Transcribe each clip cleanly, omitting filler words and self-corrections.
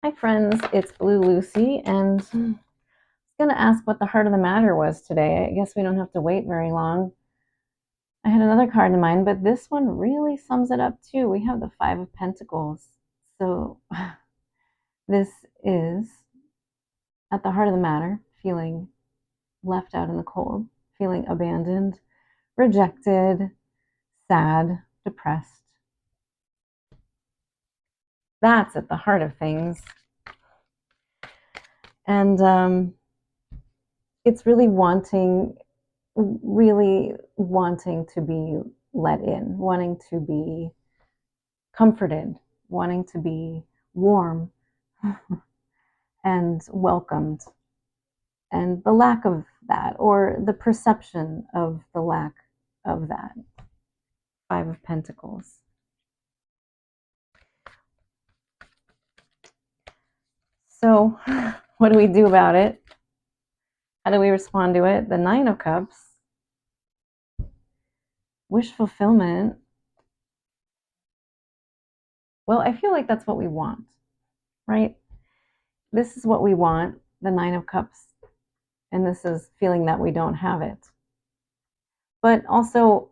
Hi friends, it's Blue Lucy, and I was going to ask what the heart of the matter was today. I guess we don't have to wait very long. I had another card in mind, but this one really sums it up too. We have the Five of Pentacles. So this is at the heart of the matter, feeling left out in the cold, feeling abandoned, rejected, sad, depressed. That's at the heart of things. And it's really wanting to be let in, wanting to be comforted, wanting to be warm and welcomed. And the lack of that, or the perception of the lack of that. Five of Pentacles. So, what do we do about it? How do we respond to it? The Nine of Cups. Wish fulfillment. Well, I feel like that's what we want, right? This is what we want, the Nine of Cups. And this is feeling that we don't have it. But also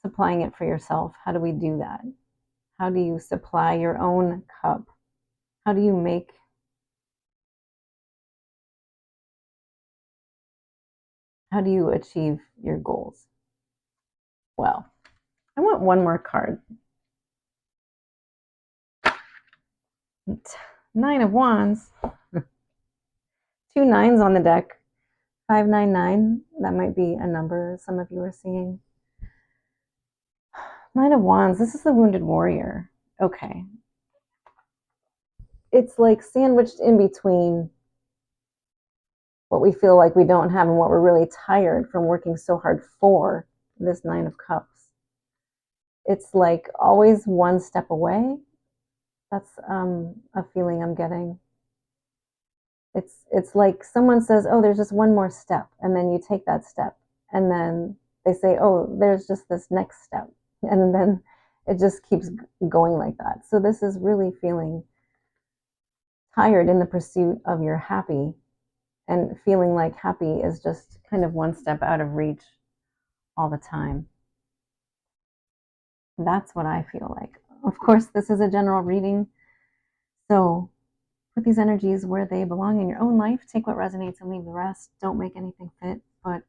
supplying it for yourself. How do we do that? How do you supply your own cup? How do you achieve your goals? Well, I want one more card. Nine of Wands. 2 9s on the deck. 599. That might be a number some of you are seeing. Nine of Wands. This is the wounded warrior. Okay. It's like sandwiched in between what we feel like we don't have and what we're really tired from working so hard for, this Nine of Cups. It's like always one step away. That's a feeling I'm getting. It's like someone says, oh, there's just one more step, and then you take that step, and then they say, oh, there's just this next step, and then it just keeps going like that. So this is really feeling tired in the pursuit of your happy, and feeling like happy is just kind of one step out of reach all the time. That's what I feel like. Of course, this is a general reading, so put these energies where they belong in your own life. Take what resonates and leave the rest. Don't make anything fit. But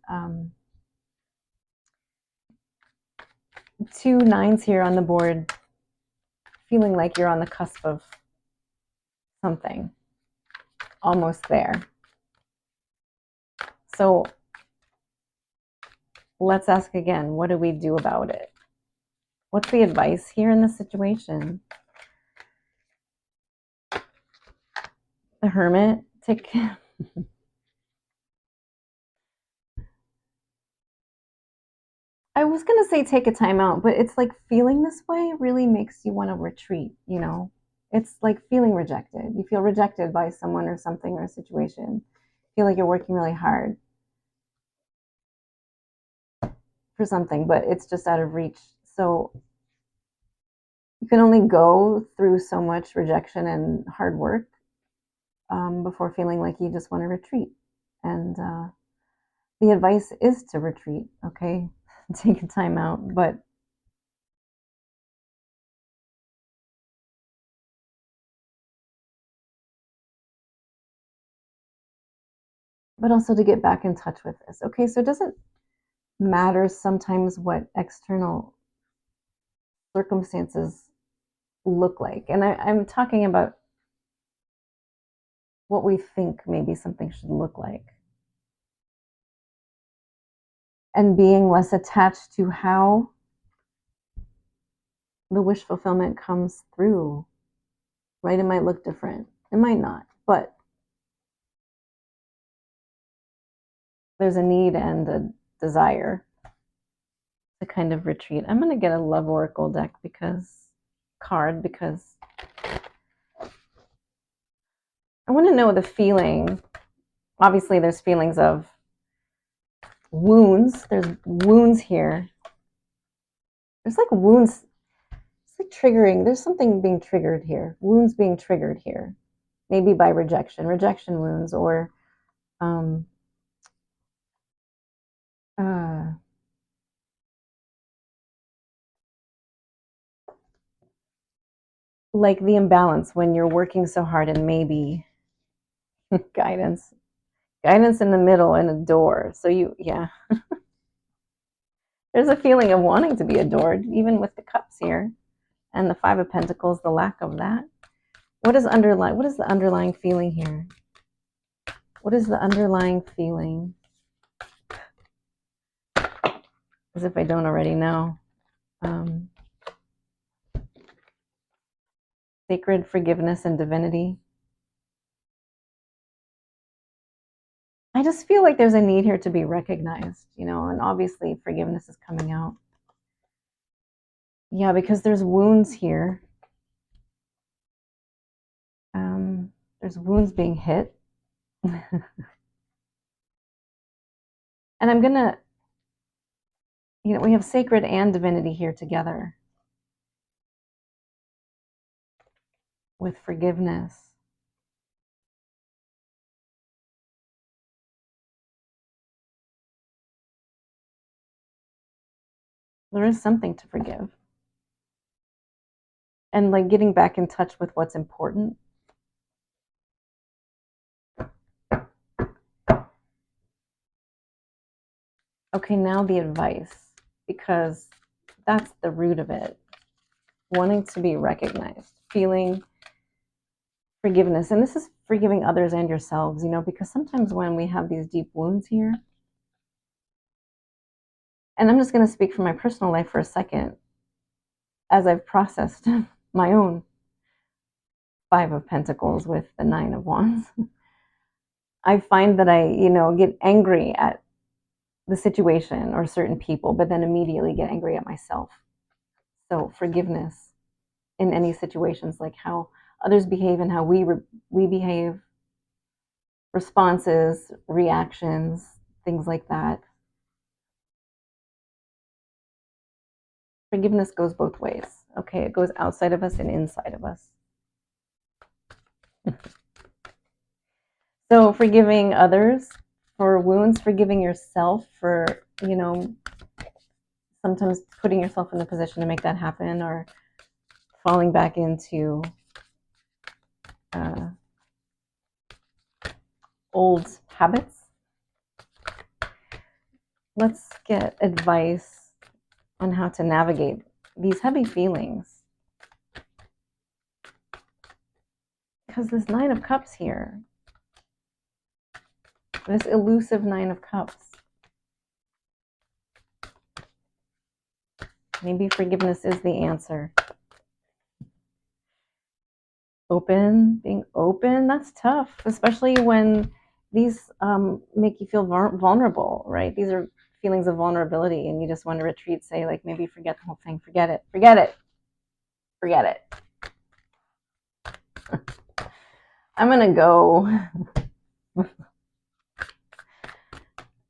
2 9s here on the board, feeling like you're on the cusp of something, almost there. So let's ask again, what do we do about it? What's the advice here in this situation? The Hermit. I was going to say take a time out, but it's like feeling this way really makes you want to retreat, you know? It's like feeling rejected. You feel rejected by someone or something or a situation. You feel like you're working really hard for something, but it's just out of reach. So you can only go through so much rejection and hard work before feeling like you just want to retreat. And the advice is to retreat, okay? Take a time out, but also to get back in touch with this. Okay, so it doesn't matter sometimes what external circumstances look like. And I'm talking about what we think maybe something should look like. And being less attached to how the wish fulfillment comes through, right? It might look different. It might not, but there's a need and a desire to kind of retreat. I'm going to get a Love Oracle deck because I want to know the feeling. Obviously, there's feelings of wounds. There's wounds here. There's like wounds. It's like triggering. There's something being triggered here. Wounds being triggered here. maybe by rejection wounds, or um, uh, like the imbalance when you're working so hard and maybe guidance in the middle and a door. So yeah, there's a feeling of wanting to be adored, even with the cups here and the Five of Pentacles, the lack of that. What is the underlying feeling here? What is the underlying feeling? As if I don't already know. Sacred forgiveness and divinity. I just feel like there's a need here to be recognized, and obviously forgiveness is coming out. Yeah, because there's wounds here. There's wounds being hit. And I'm going to, we have sacred and divinity here together with forgiveness. There is something to forgive. And like getting back in touch with what's important. Okay, now the advice, because that's the root of it. Wanting to be recognized, feeling forgiveness. And this is forgiving others and yourselves, because sometimes when we have these deep wounds here, and I'm just going to speak from my personal life for a second, as I've processed my own Five of Pentacles with the Nine of Wands, I find that I, get angry at the situation or certain people, but then immediately get angry at myself. So forgiveness in any situations, like how others behave and how we behave, responses, reactions, things like that. Forgiveness goes both ways. Okay, it goes outside of us and inside of us. So forgiving others for wounds, forgiving yourself for, sometimes putting yourself in the position to make that happen, or falling back into old habits. Let's get advice on how to navigate these heavy feelings. Because this Nine of Cups here, this elusive Nine of Cups, maybe forgiveness is the answer. Being open, that's tough, especially when these make you feel vulnerable, right? These are feelings of vulnerability, and you just want to retreat, say, like, maybe forget the whole thing, forget it. I'm gonna go.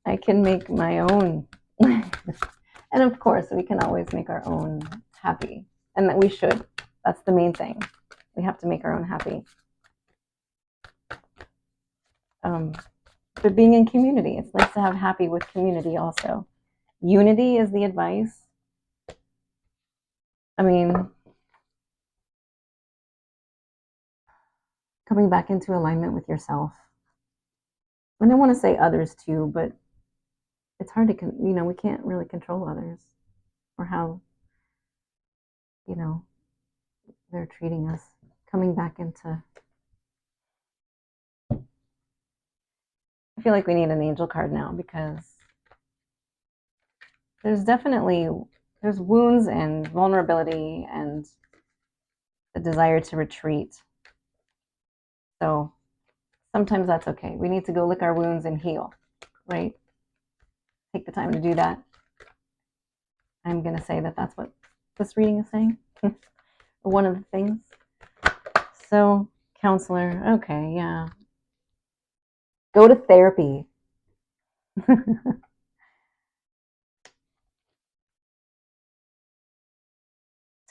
I can make my own. And of course, we can always make our own happy, and that we should. That's the main thing. We have to make our own happy. But being in community, it's nice to have happy with community also. Unity is the advice. I mean, coming back into alignment with yourself. And I want to say others too, but it's hard to, we can't really control others or how, they're treating us. Coming back into, I feel like we need an angel card now, because there's wounds and vulnerability and the desire to retreat. So sometimes that's okay. We need to go lick our wounds and heal, right? Take the time to do that. I'm going to say that that's what this reading is saying. One of the things. So, counselor, okay, yeah. Go to therapy.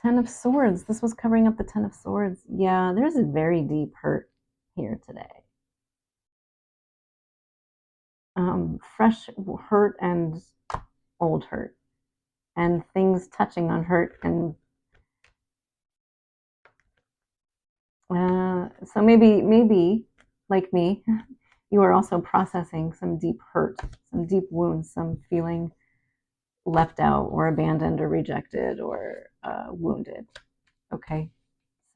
Ten of Swords. This was covering up the Ten of Swords. Yeah, there's a very deep hurt here today. Fresh hurt and old hurt, and things touching on hurt. And so maybe like me, you are also processing some deep hurt, some deep wounds, some feeling left out or abandoned or rejected or wounded. Okay.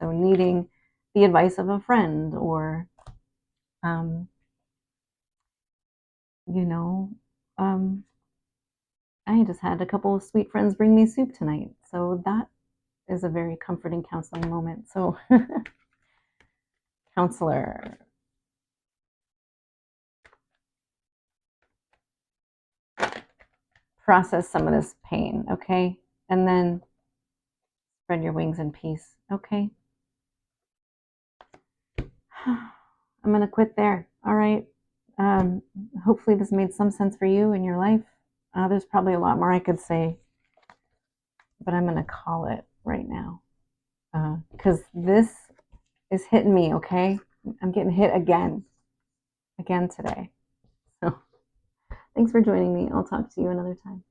So needing the advice of a friend or, um, you know, um, I just had a couple of sweet friends bring me soup tonight. So that is a very comforting counseling moment. So, counselor, process some of this pain, okay? And then spread your wings in peace, okay? I'm going to quit there. All right. Um, Hopefully, this made some sense for you in your life. There's probably a lot more I could say, but I'm going to call it right now because this is hitting me, okay? I'm getting hit again today. So, thanks for joining me. I'll talk to you another time.